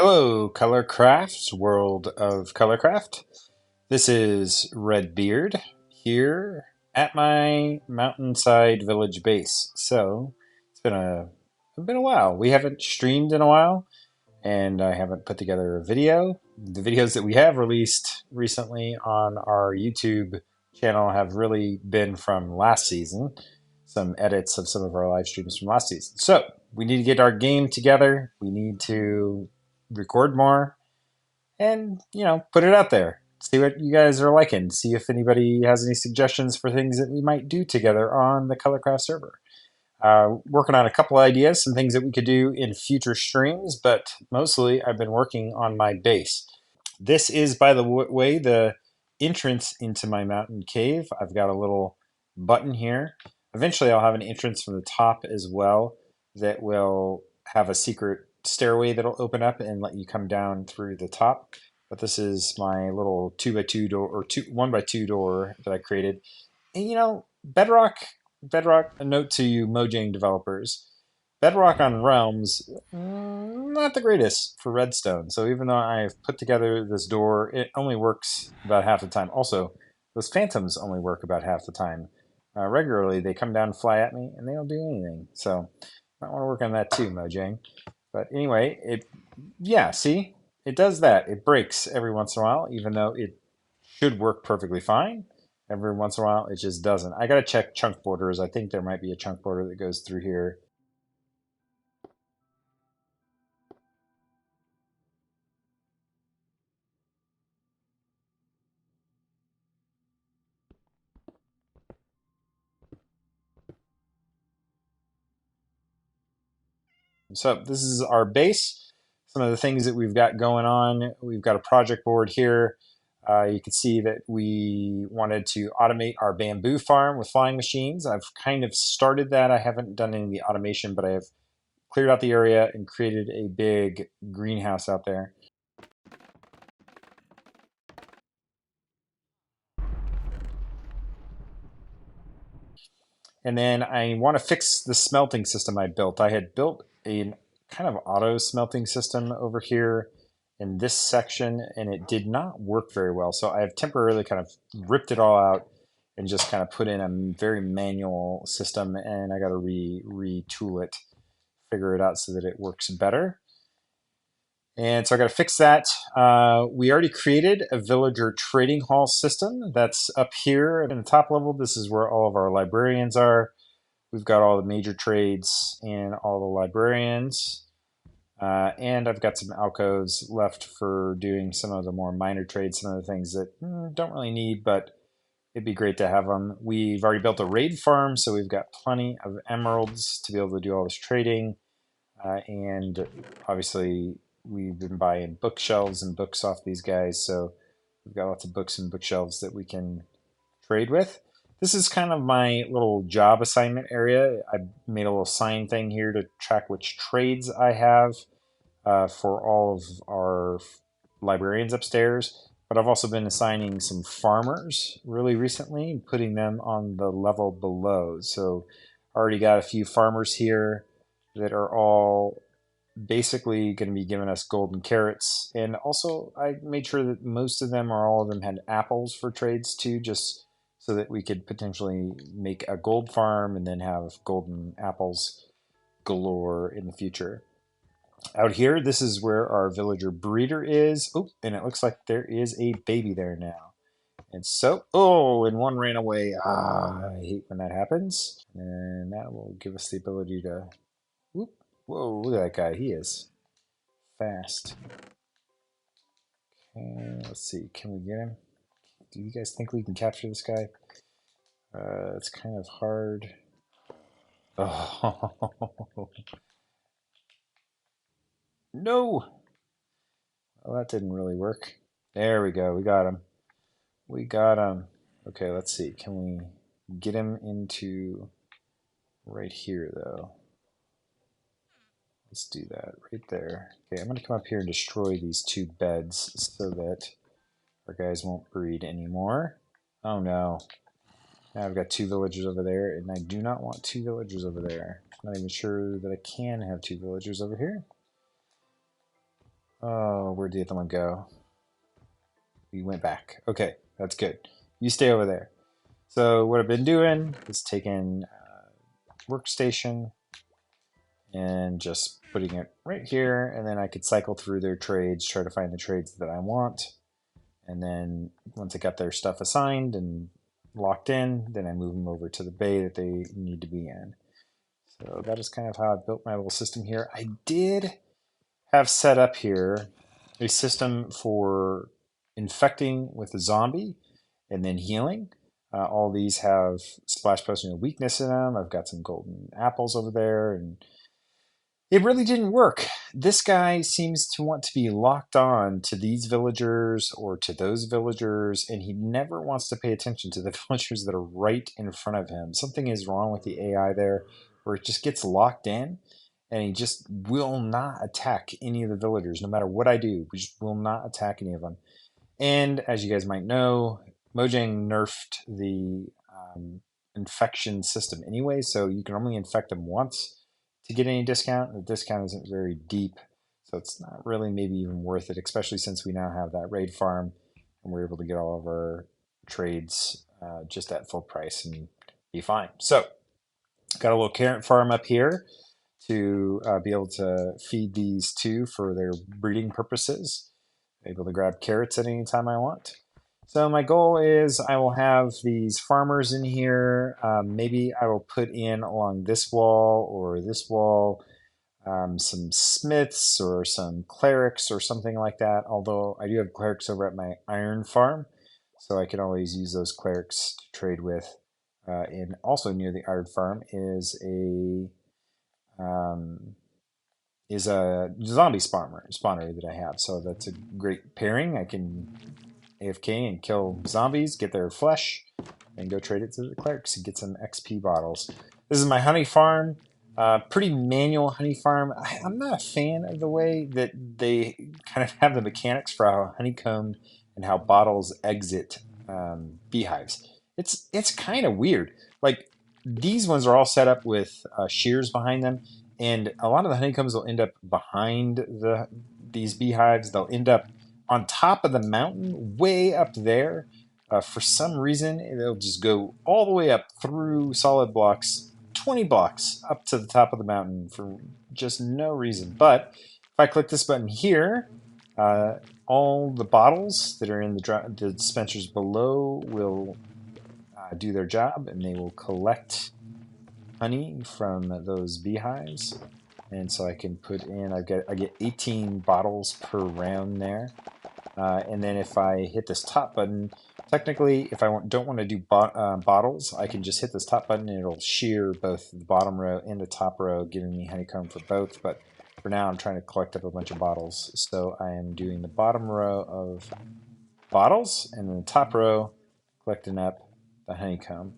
Hello, Colorcraft, world of Colorcraft. This is RedBeard here at my mountainside village base. So it's been a while. We haven't streamed in a while, and I haven't put together a video. The videos that we have released recently on our YouTube channel have really been from last season. Some edits of some of our live streams from last season. So we need to get our game together. We need to record more and put it out there, see what you guys are liking, see if anybody has any suggestions for things that we might do together on the Colorcraft server. Working on a couple ideas, some things that we could do in future streams, but mostly I've been working on my base. This is, by the way, the entrance into my mountain cave. I've got a little button here. Eventually I'll have an entrance from the top as well that will have a secret stairway that'll open up and let you come down through the top. But this is my little 2x2 door, or 1x2 door that I created. And Bedrock, a note to you Mojang developers, Bedrock on Realms, not the greatest for redstone. So even though I've put together this door, it only works about half the time. Also, those phantoms only work about half the time. Regularly, they come down and fly at me, and they don't do anything. So I want to work on that too, Mojang. But anyway, see, it does that. It breaks every once in a while, even though it should work perfectly fine. Every once in a while, it just doesn't. I got to check chunk borders. I think there might be a chunk border that goes through here. So this is our base. Some of the things that we've got going on. We've got a project board here. You can see that we wanted to automate our bamboo farm with flying machines. I've kind of started that. I haven't done any of the automation, but I have cleared out the area and created a big greenhouse out there. And then I want to fix the smelting system I built. I had built a kind of auto smelting system over here in this section, and it did not work very well. So I've temporarily kind of ripped it all out and just kind of put in a very manual system, and I got to retool it, figure it out so that it works better. And so I got to fix that. We already created a villager trading hall system that's up here in the top level. This is where all of our librarians are. We've got all the major trades and all the librarians. And I've got some alcoves left for doing some of the more minor trades, some of the things that don't really need, but it'd be great to have them. We've already built a raid farm, so we've got plenty of emeralds to be able to do all this trading. And obviously, we've been buying bookshelves and books off these guys, so we've got lots of books and bookshelves that we can trade with. This is kind of my little job assignment area. I made a little sign thing here to track which trades I have for all of our librarians upstairs. But I've also been assigning some farmers really recently and putting them on the level below. So I already got a few farmers here that are all basically going to be giving us golden carrots. And also I made sure that most of them, or all of them, had apples for trades too, just so that we could potentially make a gold farm and then have golden apples galore in the future. Out here, this is where our villager breeder is. Oh, and it looks like there is a baby there now. And so, and one ran away. I hate when that happens. And that will give us the ability to, whoop, whoa, look at that guy. He is fast. Okay, let's see. Can we get him? Do you guys think we can capture this guy? It's kind of hard. Oh, no! Well, that didn't really work. There we go. We got him. We got him. Okay, let's see. Can we get him into right here, though? Let's do that right there. Okay, I'm going to come up here and destroy these two beds so that our guys won't breed anymore. Oh, no. Now I've got two villagers over there, and I do not want two villagers over there. I'm not even sure that I can have two villagers over here. Oh, where did the other one go? We went back. Okay, that's good. You stay over there. So what I've been doing is taking workstation and just putting it right here, and then I could cycle through their trades, try to find the trades that I want, and then once I got their stuff assigned and locked in, then I move them over to the bay that they need to be in. So that is kind of how I've built my little system here. I did have set up here a system for infecting with a zombie and then healing. All these have splash potion of weakness in them. I've got some golden apples over there, and it really didn't work. This guy seems to want to be locked on to these villagers or to those villagers, and he never wants to pay attention to the villagers that are right in front of him. Something is wrong with the AI there, where it just gets locked in, and he just will not attack any of the villagers, no matter what I do. We just will not attack any of them. And as you guys might know, Mojang nerfed the infection system anyway, so you can only infect them once to get any discount. The discount isn't very deep, so it's not really maybe even worth it, especially since we now have that raid farm and we're able to get all of our trades just at full price and be fine. So got a little carrot farm up here to be able to feed these two for their breeding purposes. Able to grab carrots at any time I want. So my goal is I will have these farmers in here. Maybe I will put in along this wall or this wall some smiths or some clerics or something like that. Although I do have clerics over at my iron farm, so I can always use those clerics to trade with. And also near the iron farm um, is a zombie spawner that I have. So that's a great pairing. I can AFK and kill zombies, get their flesh, and go trade it to the clerics and get some XP bottles. This is my honey farm. Pretty manual honey farm. I'm not a fan of the way that they kind of have the mechanics for how honeycomb and how bottles exit beehives. It's kind of weird. Like these ones are all set up with shears behind them, and a lot of the honeycombs will end up behind these beehives. They'll end up on top of the mountain, way up there. For some reason, it'll just go all the way up through solid blocks, 20 blocks up to the top of the mountain for just no reason. But if I click this button here, all the bottles that are in the dispensers below will do their job, and they will collect honey from those beehives. And so I can put in, I get 18 bottles per round there. And then if I hit this top button, technically, if I don't want to do bottles, I can just hit this top button and it'll shear both the bottom row and the top row, giving me honeycomb for both. But for now, I'm trying to collect up a bunch of bottles. So I am doing the bottom row of bottles and then the top row collecting up the honeycomb.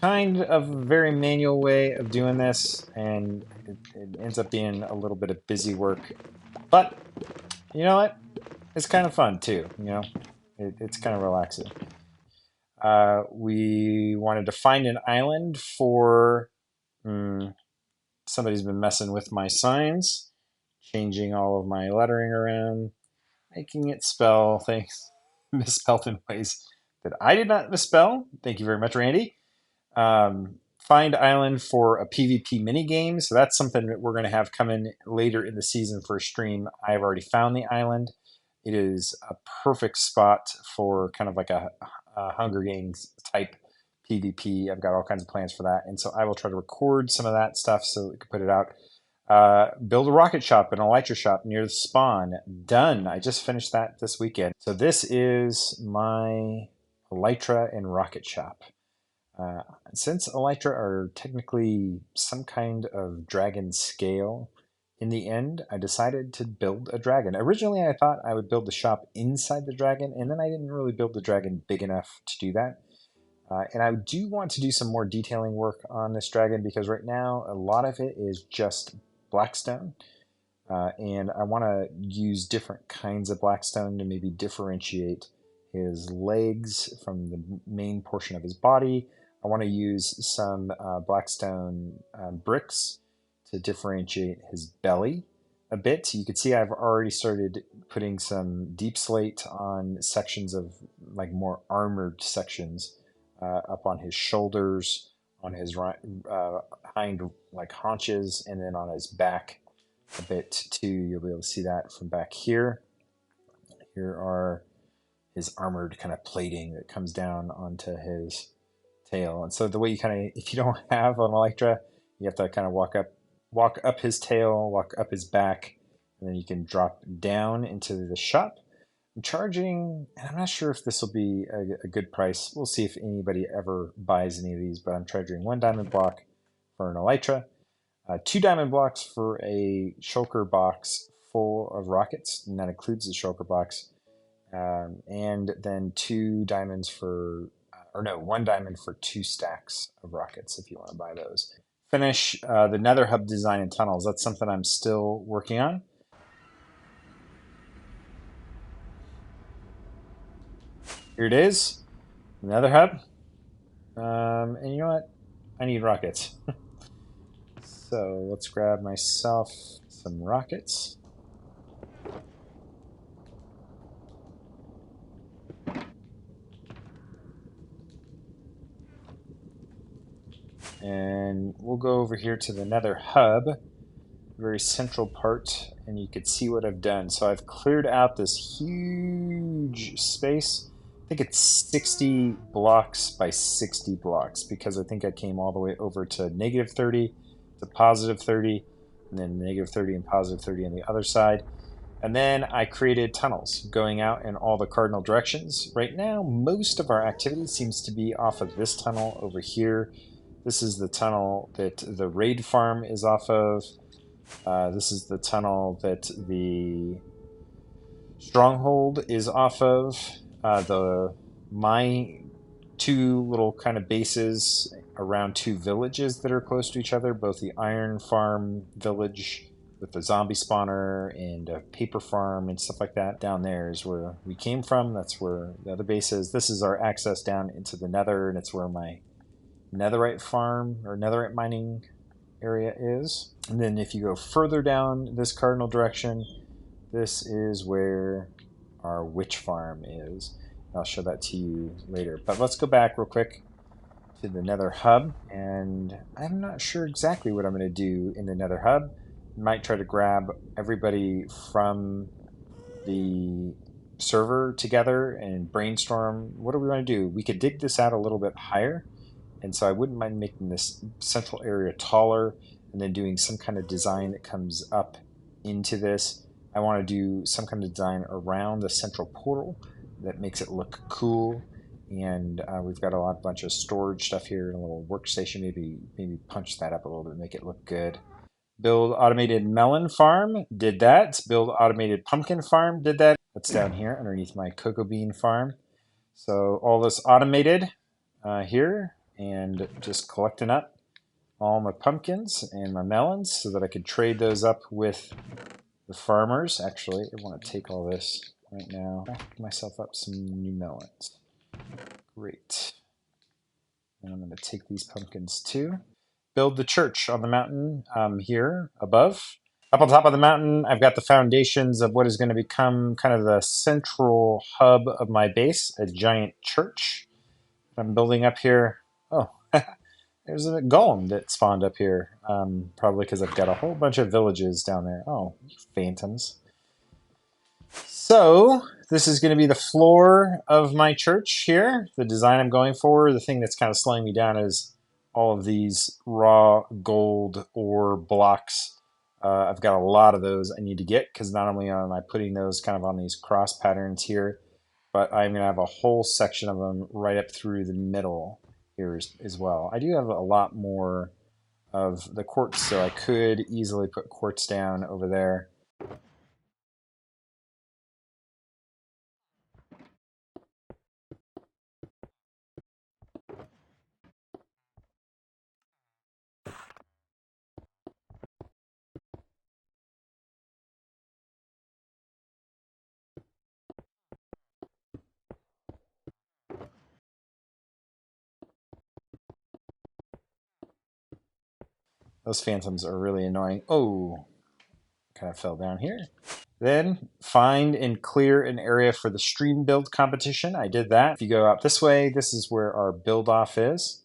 Kind of a very manual way of doing this, and it ends up being a little bit of busy work. But you know what? It's kind of fun too, you know? It's kind of relaxing. We wanted to find an island for... somebody's been messing with my signs, changing all of my lettering around, making it spell things misspelled in ways that I did not misspell. Thank you very much, Randy. Find island for a PvP minigame. So that's something that we're going to have coming later in the season for a stream. I've already found the island. It is a perfect spot for kind of like a Hunger Games type PvP. I've got all kinds of plans for that. And so I will try to record some of that stuff so that we can put it out. Build a rocket shop and a elytra shop near the spawn. Done. I just finished that this weekend. So this is my elytra and rocket shop. Since elytra are technically some kind of dragon scale, in the end, I decided to build a dragon. Originally, I thought I would build the shop inside the dragon, and then I didn't really build the dragon big enough to do that. And I do want to do some more detailing work on this dragon because right now, a lot of it is just blackstone. And I want to use different kinds of blackstone to maybe differentiate his legs from the main portion of his body. I want to use some blackstone bricks to differentiate his belly a bit. You can see I've already started putting some deep slate on sections of like more armored sections up on his shoulders, on his hind like haunches, and then on his back a bit too. You'll be able to see that from back here. Here are his armored kind of plating that comes down onto his tail. And so the way you kind of, if you don't have an Electra, you have to kind of walk up his tail, walk up his back, and then you can drop down into the shop. I'm charging, and I'm not sure if this will be a good price. We'll see if anybody ever buys any of these, but I'm charging 1 diamond block for an Elytra, 2 diamond blocks for a shulker box full of rockets, and that includes the shulker box, and then 2 diamonds for, or no, 1 diamond for 2 stacks of rockets if you want to buy those. Finish the nether hub design and tunnels. That's something I'm still working on. Here it is, nether hub. And you know what? I need rockets. So let's grab myself some rockets. And we'll go over here to the nether hub, very central part, and you can see what I've done. So I've cleared out this huge space. I think it's 60 blocks by 60 blocks because I think I came all the way over to -30 to +30, and then -30 and +30 on the other side. And then I created tunnels going out in all the cardinal directions. Right now, most of our activity seems to be off of this tunnel over here. This is the tunnel that the raid farm is off of. This is the tunnel that the stronghold is off of. My 2 little kind of bases around 2 villages that are close to each other, both the iron farm village with the zombie spawner and a paper farm and stuff like that. Down there is where we came from. That's where the other base is. This is our access down into the nether, and it's where my netherite farm or netherite mining area is. And then if you go further down this cardinal direction, this is where our witch farm is. I'll show that to you later. But let's go back real quick to the nether hub, and I'm not sure exactly what I'm going to do in the nether hub. Might try to grab everybody from the server together and brainstorm what do we want to do. We could dig this out a little bit higher, and so I wouldn't mind making this central area taller and then doing some kind of design that comes up into this. I want to do some kind of design around the central portal that makes it look cool. And we've got a bunch of storage stuff here and a little workstation. Maybe punch that up a little bit, make it look good. Build automated melon farm, did that. Build automated pumpkin farm, did that. That's down here underneath my cocoa bean farm. So all this automated here, and just collecting up all my pumpkins and my melons so that I could trade those up with the farmers. Actually, I want to take all this right now. Craft myself up some new melons. Great. And I'm going to take these pumpkins too. Build the church on the mountain here above. Up on top of the mountain, I've got the foundations of what is going to become kind of the central hub of my base, a giant church. I'm building up here. Oh, there's a golem that spawned up here. Probably because I've got a whole bunch of villages down there. Oh, phantoms. So this is going to be the floor of my church here. The design I'm going for. The thing that's kind of slowing me down is all of these raw gold ore blocks. I've got a lot of those I need to get because not only am I putting those kind of on these cross patterns here, but I'm going to have a whole section of them right up through the middle here as well. I do have a lot more of the quartz, so I could easily put quartz down over there. Those phantoms are really annoying. Oh, kind of fell down here. Then find and clear an area for the stream build competition. I did that. If you go out this way, this is where our build off is.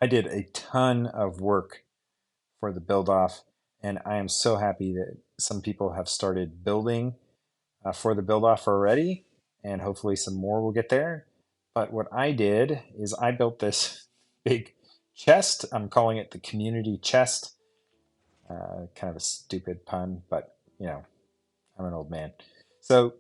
I did a ton of work for the build off, and I am so happy that some people have started building for the build off already, and hopefully some more will get there. But what I did is I built this big chest. I'm calling it the community chest. Kind of a stupid pun, but you know, I'm an old man. So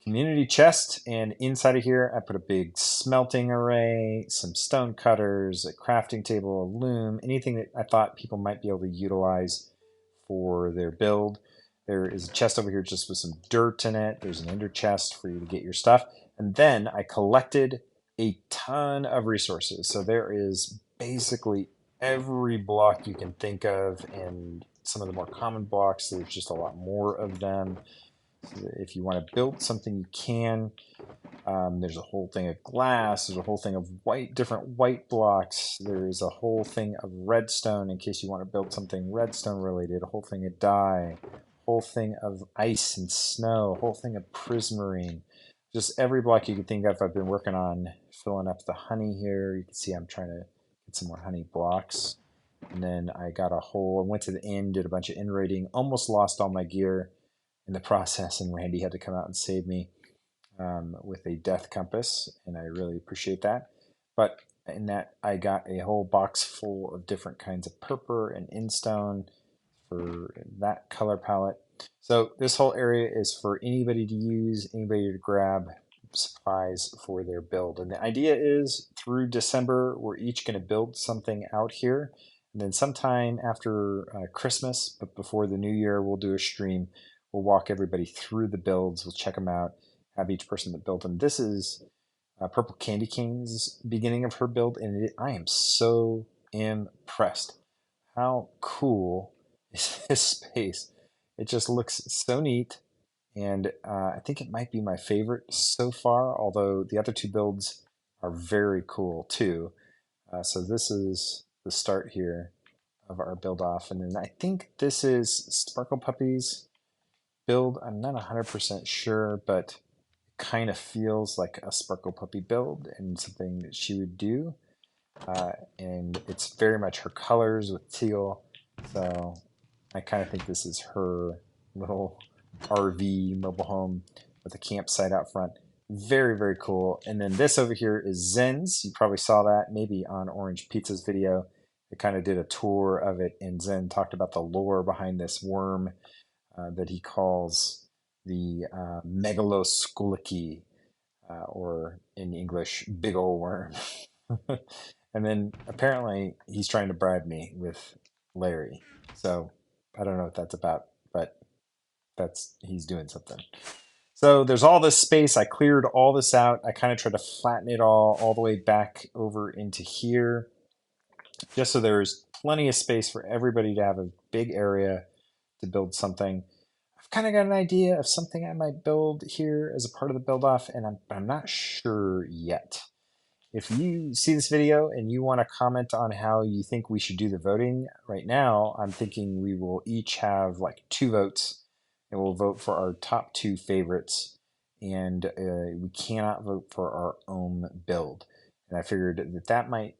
community chest, and inside of here I put a big smelting array, some stone cutters, a crafting table, a loom, anything that I thought people might be able to utilize for their build. There is a chest over here just with some dirt in it. There's an ender chest for you to get your stuff. And then I collected a ton of resources. So there is basically every block you can think of, and some of the more common blocks, there's just a lot more of them. So if you want to build something, you can. There's a whole thing of glass. There's a whole thing of different white blocks. There's a whole thing of redstone in case you want to build something redstone related. A whole thing of dye. A whole thing of ice and snow. A whole thing of prismarine. Just every block you can think of. I've been working on filling up the honey here. You can see I'm trying to get some more honey blocks. And then I went to the end, did a bunch of end raiding, almost lost all my gear in the process, and Randy had to come out and save me with a death compass, and I really appreciate that. But in that, I got a whole box full of different kinds of purple and instone for that color palette. So this whole area is for anybody to use, anybody to grab supplies for their build. And the idea is through December, we're each going to build something out here. And then sometime after Christmas, but before the new year, we'll do a stream. We'll walk everybody through the builds. We'll check them out, have each person that built them. This is Purple Candy Cane's beginning of her build, and I am so impressed. How cool is this space? It just looks so neat, and I think it might be my favorite so far, although the other two builds are very cool too. So this is the start here of our build off, and then I think this is Sparkle Puppy's build. I'm not 100% sure, but it kind of feels like a Sparkle Puppy build and something that she would do. And it's very much her colors with teal. So I kind of think this is her little RV mobile home with a campsite out front. Very, very cool. And then this over here is Zen's. You probably saw that maybe on Orange Pizza's video. They kind of did a tour of it, and Zen talked about the lore behind this worm that he calls the megaloskuliki, or in English, big ol' worm. And then apparently he's trying to bribe me with Larry. So I don't know what that's about, but he's doing something. So there's all this space. I cleared all this out. I kind of tried to flatten it all the way back over into here, just so there's plenty of space for everybody to have a big area to build something. I've kind of got an idea of something I might build here as a part of the build off, and I'm not sure yet. If you see this video and you want to comment on how you think we should do the voting right now, I'm thinking we will each have like 2 votes, and we'll vote for our top 2 favorites, and we cannot vote for our own build. And I figured that might,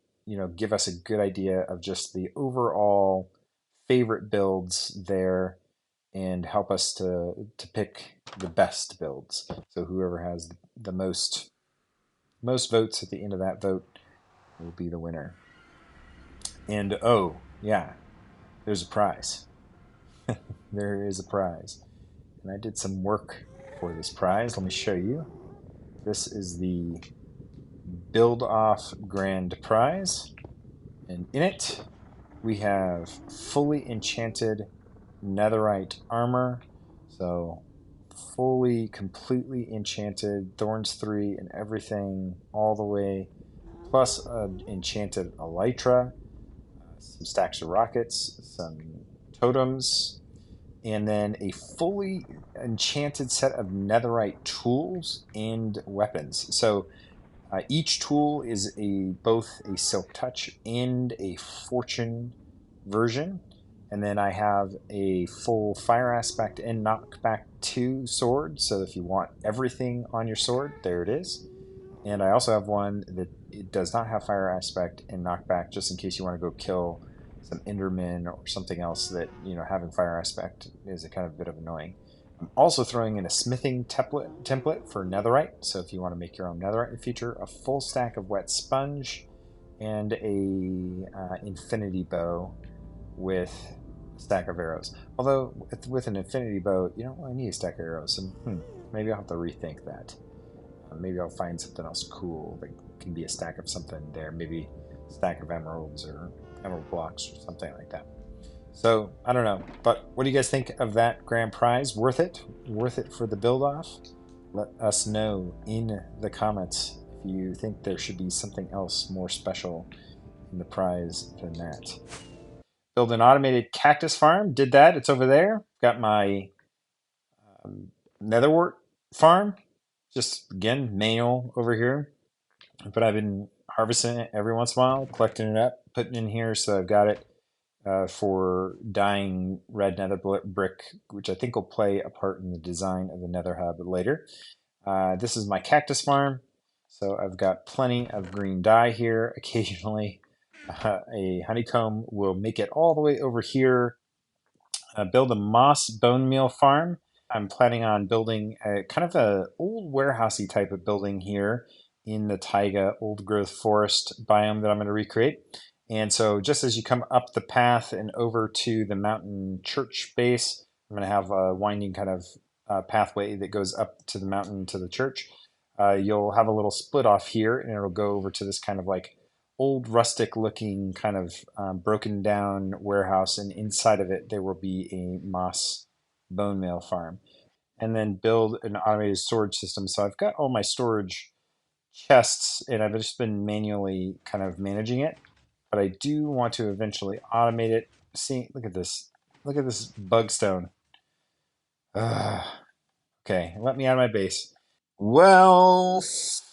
give us a good idea of just the overall favorite builds there, and help us to pick the best builds. So whoever has the most votes at the end of that vote will be the winner. And oh yeah, there's a prize. There is a prize, and I did some work for this prize. Let me show you. This is the Build Off Grand Prize, and in it we have fully enchanted netherite armor. So fully, completely enchanted, Thorns 3 and everything all the way, plus an enchanted elytra, some stacks of rockets, some totems, and then a fully enchanted set of netherite tools and weapons. So each tool is both a Silk Touch and a Fortune version. And then I have a full fire aspect and knockback 2 sword. So if you want everything on your sword, there it is. And I also have one that it does not have fire aspect and knockback, just in case you want to go kill some Endermen or something else that, having fire aspect is a kind of bit of annoying. I'm also throwing in a smithing template for netherite. So if you want to make your own netherite in the future, a full stack of wet sponge, and a infinity bow with a stack of arrows. Although with an infinity bow, you don't really need a stack of arrows, and maybe I'll have to rethink that. Maybe I'll find something else cool that can be a stack of something there. Maybe a stack of emeralds or emerald blocks or something like that. So I don't know, but what do you guys think of that grand prize? Worth it? Worth it for the build off? Let us know in the comments if you think there should be something else more special in the prize than that. Build an automated cactus farm. Did that. It's over there. Got my netherwort farm. Just again manual over here, but I've been harvesting it every once in a while, collecting it up, putting it in here, so I've got it for dyeing red nether brick, which I think will play a part in the design of the nether hub later. This is my cactus farm, so I've got plenty of green dye here. Occasionally a honeycomb will make it all the way over here. Build a moss bone meal farm. I'm planning on building a kind of a old warehousey type of building here in the taiga old growth forest biome that I'm going to recreate. And so just as you come up the path and over to the mountain church base, I'm going to have a winding kind of pathway that goes up to the mountain to the church. You'll have a little split off here, and it'll go over to this kind of like old rustic looking kind of broken down warehouse, and inside of it there will be a moss bone meal farm, and then build an automated storage system. So I've got all my storage chests and I've just been manually kind of managing it, but I do want to eventually automate it. See, look at this bug stone. Okay, let me out of my base. Well,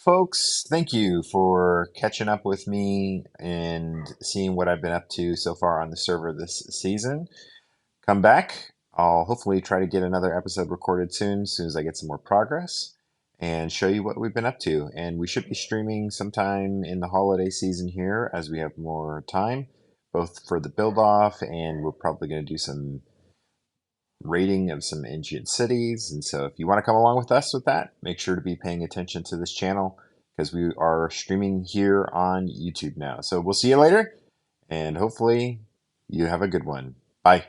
folks, thank you for catching up with me and seeing what I've been up to so far on the server this season. Come back. I'll hopefully try to get another episode recorded soon as I get some more progress, and show you what we've been up to. And we should be streaming sometime in the holiday season here as we have more time, both for the build off, and we're probably going to do some rating of some ancient cities. And so if you want to come along with us with that, make sure to be paying attention to this channel, because we are streaming here on YouTube now. So we'll see you later, and hopefully you have a good one. Bye.